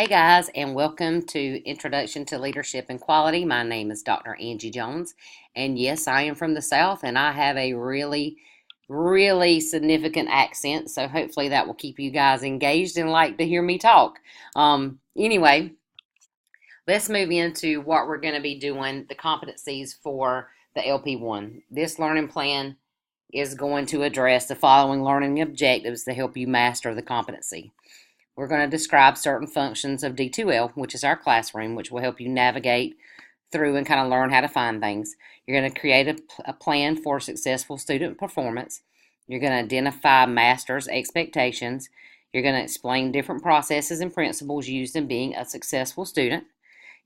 Hey guys, and welcome to Introduction to Leadership and Quality. My name is Dr. Angie Jones, and yes, I am from the South, and I have a really significant accent, so hopefully that will keep you guys engaged and like to hear me talk. Anyway, let's move into what we're going to be doing, the competencies for the LP1. This learning plan is going to address the following learning objectives to help you master the competency. We're going to describe certain functions of D2L, which is our classroom, which will help you navigate through and kind of learn how to find things. You're going to create a plan for successful student performance. You're going to identify master's expectations. You're going to explain different processes and principles used in being a successful student.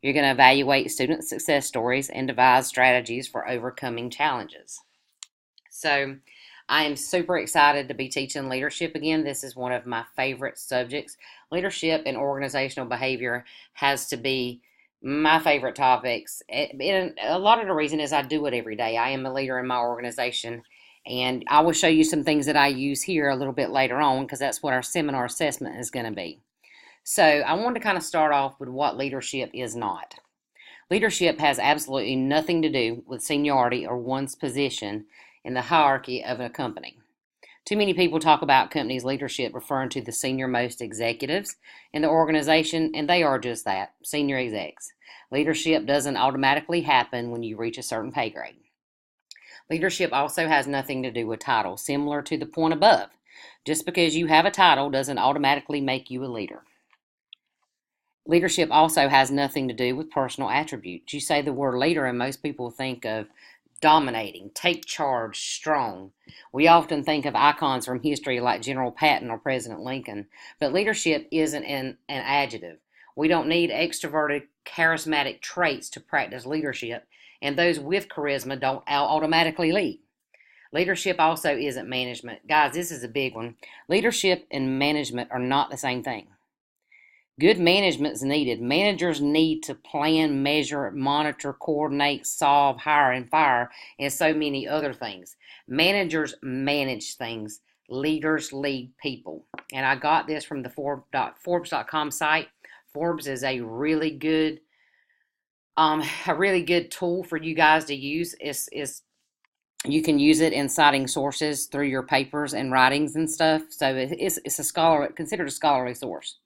You're going to evaluate student success stories and devise strategies for overcoming challenges. So, I am super excited to be teaching leadership again. This is one of my favorite subjects. Leadership and organizational behavior has to be my favorite topics. And a lot of the reason is I do it every day. I am a leader in my organization, and I will show you some things that I use here a little bit later on because that's what our seminar assessment is going to be. So I wanted to kind of start off with what leadership is not. Leadership has absolutely nothing to do with seniority or one's position in the hierarchy of a company. Too many people talk about companies' leadership referring to the senior most executives in the organization, and they are just that, senior execs. Leadership doesn't automatically happen when you reach a certain pay grade. Leadership also has nothing to do with title, similar to the point above. Just because you have a title doesn't automatically make you a leader. Leadership also has nothing to do with personal attributes. You say the word leader, and most people think of dominating, take charge, strong. We often think of icons from history like General Patton or President Lincoln, but leadership isn't an adjective. We don't need extroverted, charismatic traits to practice leadership, and those with charisma don't automatically lead. Leadership also isn't management. Guys, this is a big one. Leadership and management are not the same thing. Good management is needed. Managers need to plan, measure, monitor, coordinate, solve, hire, and fire, and so many other things. Managers manage things. Leaders lead people. And I got this from the Forbes.com site. Forbes is a really good tool for you guys to use. You can use it in citing sources through your papers and writings and stuff. So it's considered a scholarly source.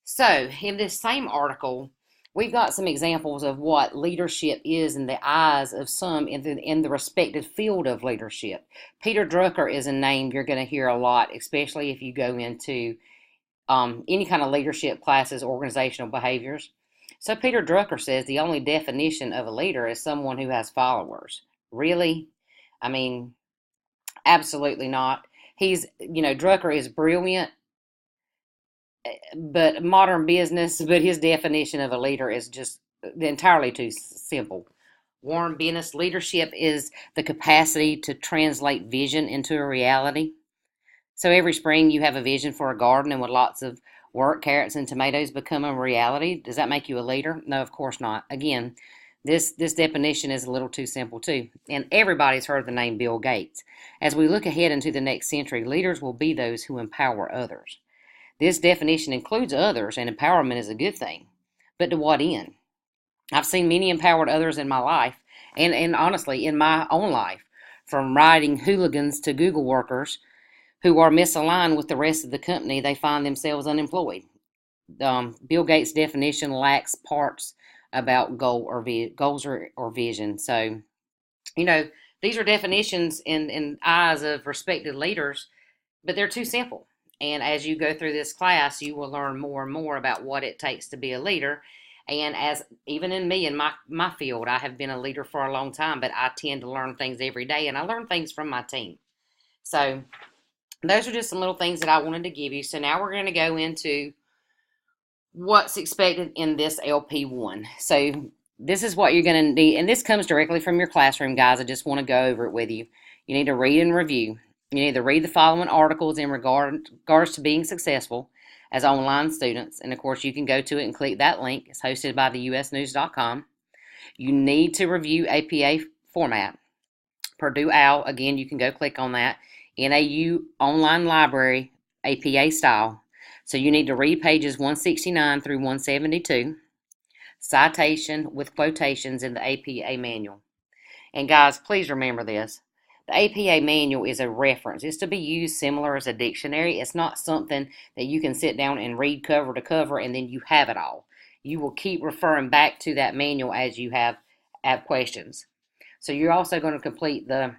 So, in this same article, we've got some examples of what leadership is in the eyes of some in the respective field of leadership. Peter Drucker is a name you're going to hear a lot, especially if you go into any kind of leadership classes, organizational behaviors. So, Peter Drucker says the only definition of a leader is someone who has followers. Really? I mean, absolutely not. Drucker is brilliant, but his definition of a leader is just entirely too simple. Warren Bennis, leadership is the capacity to translate vision into a reality. So every spring you have a vision for a garden, and with lots of work, carrots and tomatoes become a reality. Does that make you a leader? No, of course not. Again, this definition is a little too simple too. And everybody's heard the name Bill Gates. As we look ahead into the next century, leaders will be those who empower others. This definition includes others, and empowerment is a good thing. But to what end? I've seen many empowered others in my life, and honestly, in my own life, from riding hooligans to Google workers who are misaligned with the rest of the company, they find themselves unemployed. Bill Gates' definition lacks parts about goals or vision. So, these are definitions in eyes of respected leaders, but they're too simple. And as you go through this class, you will learn more and more about what it takes to be a leader. And as even in me, in my field, I have been a leader for a long time, but I tend to learn things every day, and I learn things from my team. So those are just some little things that I wanted to give you. So now we're going to go into what's expected in this LP1. So this is what you're going to need, and this comes directly from your classroom, guys. I just want to go over it with you. You need to read and review. You need to read the following articles in regards to being successful as online students. And, of course, you can go to it and click that link. It's hosted by the usnews.com. You need to review APA format. Purdue OWL, again, you can go click on that. NAU Online Library, APA style. So you need to read pages 169 through 172, citation with quotations in the APA manual. And guys, please remember this. The APA manual is a reference. It's to be used similar as a dictionary. It's not something that you can sit down and read cover to cover and then you have it all. You will keep referring back to that manual as you have questions. So you're also going to complete the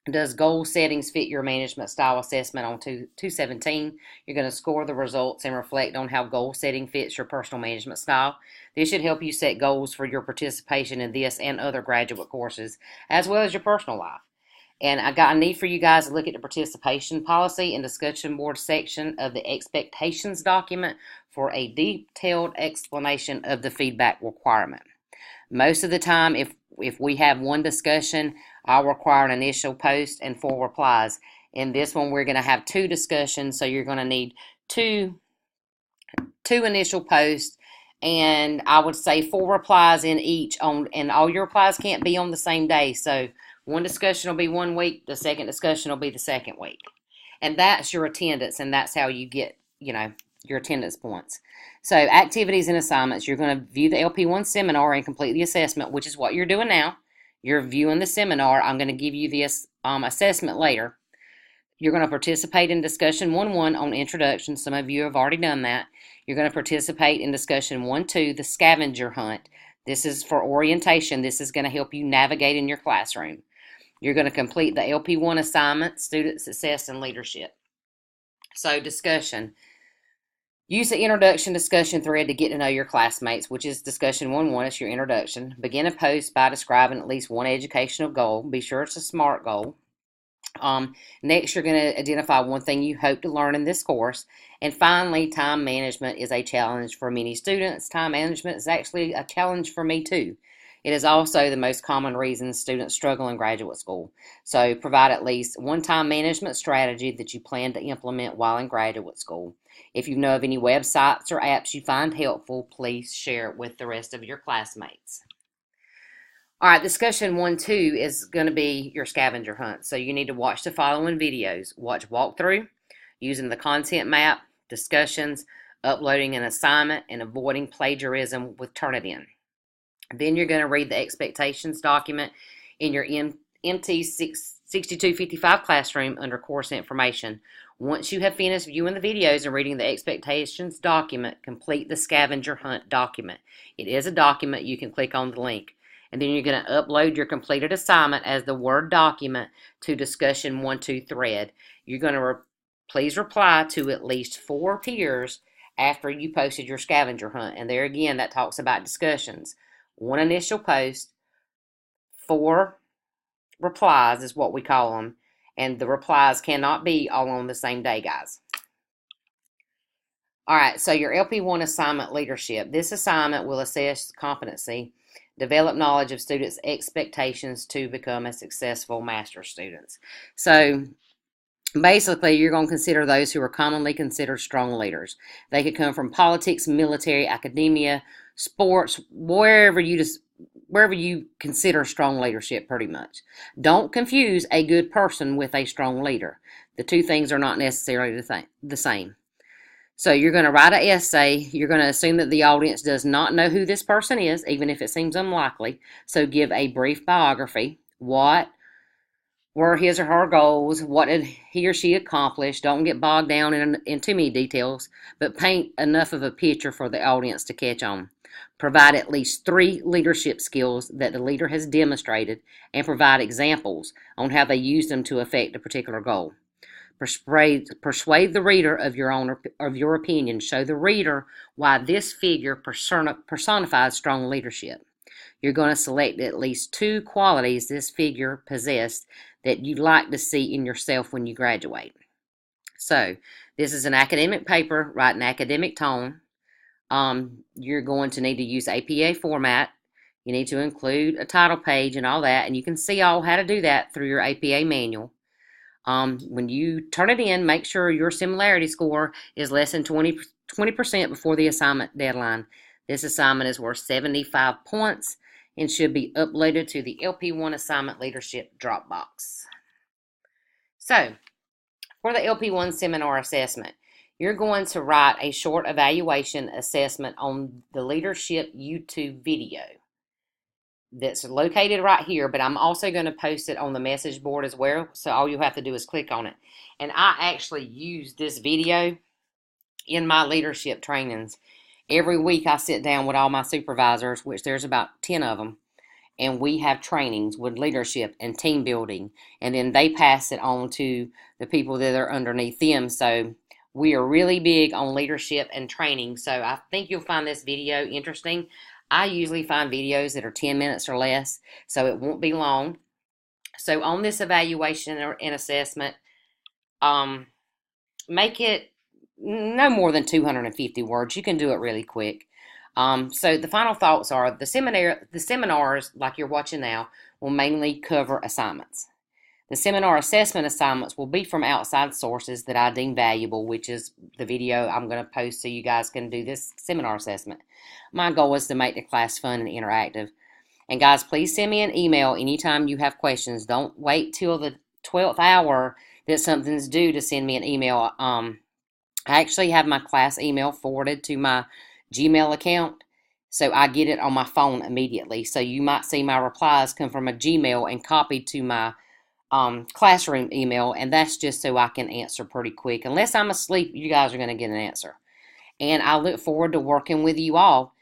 does goal settings fit your management style assessment on 217. You're going to score the results and reflect on how goal setting fits your personal management style. This should help you set goals for your participation in this and other graduate courses, as well as your personal life. And I need for you guys to look at the participation policy and discussion board section of the expectations document for a detailed explanation of the feedback requirement. Most of the time, if we have one discussion, I'll require an initial post and 4 replies. In this one, we're going to have 2 discussions, so you're going to need two initial posts, and I would say 4 replies in each. And all your replies can't be on the same day. So one discussion will be 1 week, the second discussion will be the second week. And that's your attendance, and that's how you get, your attendance points. So activities and assignments, you're going to view the LP1 seminar and complete the assessment, which is what you're doing now. You're viewing the seminar. I'm going to give you this assessment later. You're going to participate in discussion 1-1 on introduction. Some of you have already done that. You're going to participate in discussion 1-2, the scavenger hunt. This is for orientation. This is going to help you navigate in your classroom. You're going to complete the LP1 assignment, student success and leadership. So discussion. Use the introduction discussion thread to get to know your classmates, which is discussion 1-1. It's your introduction. Begin a post by describing at least one educational goal. Be sure it's a SMART goal. Next, you're going to identify one thing you hope to learn in this course. And finally, time management is a challenge for many students. Time management is actually a challenge for me too. It is also the most common reason students struggle in graduate school. So provide at least one time management strategy that you plan to implement while in graduate school. If you know of any websites or apps you find helpful, please share it with the rest of your classmates. All right, discussion 1-2 is going to be your scavenger hunt. So you need to watch the following videos. Watch walkthrough, using the content map, discussions, uploading an assignment, and avoiding plagiarism with Turnitin. Then you're going to read the expectations document in your MT6255 classroom under course information. Once you have finished viewing the videos and reading the expectations document, complete the scavenger hunt document. It is a document. You can click on the link. And then you're going to upload your completed assignment as the Word document to discussion 1-2 thread. You're going to please reply to at least 4 peers after you posted your scavenger hunt. And there again, that talks about discussions. 1 initial post, 4 replies is what we call them. And the replies cannot be all on the same day, guys. All right, so your LP1 assignment leadership. This assignment will assess competency, develop knowledge of students' expectations to become a successful master's students. So basically, you're going to consider those who are commonly considered strong leaders. They could come from politics, military, academia, sports, wherever you consider strong leadership, pretty much. Don't confuse a good person with a strong leader. The two things are not necessarily the same. So you're going to write an essay. You're going to assume that the audience does not know who this person is, even if it seems unlikely. So give a brief biography. What were his or her goals? What did he or she accomplish? Don't get bogged down in too many details, but paint enough of a picture for the audience to catch on. Provide at least 3 leadership skills that the leader has demonstrated and provide examples on how they used them to affect a particular goal. Persuade the reader of your opinion. Show the reader why this figure personifies strong leadership. You're going to select at least 2 qualities this figure possessed that you'd like to see in yourself when you graduate. So this is an academic paper. Write an academic tone. You're going to need to use APA format. You need to include a title page and all that, and you can see all how to do that through your APA manual. When you turn it in, make sure your similarity score is less than 20% before the assignment deadline. This assignment is worth 75 points and should be uploaded to the LP1 Assignment Leadership Dropbox. So, for the LP1 Seminar Assessment, You're going to write a short evaluation assessment on the leadership YouTube video that's located right here, but I'm also going to post it on the message board as well. So all you have to do is click on it. And I actually use this video in my leadership trainings. Every week I sit down with all my supervisors, which there's about 10 of them, and we have trainings with leadership and team building, and then they pass it on to the people that are underneath them. So we are really big on leadership and training. So I think you'll find this video interesting. I usually find videos that are 10 minutes or less, so it won't be long. So on this evaluation and assessment, make it no more than 250 words. You can do it really quick. So the final thoughts are the seminars, like you're watching now, will mainly cover assignments. The seminar assessment assignments will be from outside sources that I deem valuable, which is the video I'm going to post so you guys can do this seminar assessment. My goal is to make the class fun and interactive. And guys, please send me an email anytime you have questions. Don't wait till the 12th hour that something's due to send me an email. I actually have my class email forwarded to my Gmail account, so I get it on my phone immediately. So you might see my replies come from a Gmail and copied to my classroom email, and that's just so I can answer pretty quick. Unless I'm asleep, you guys are going to get an answer. And I look forward to working with you all.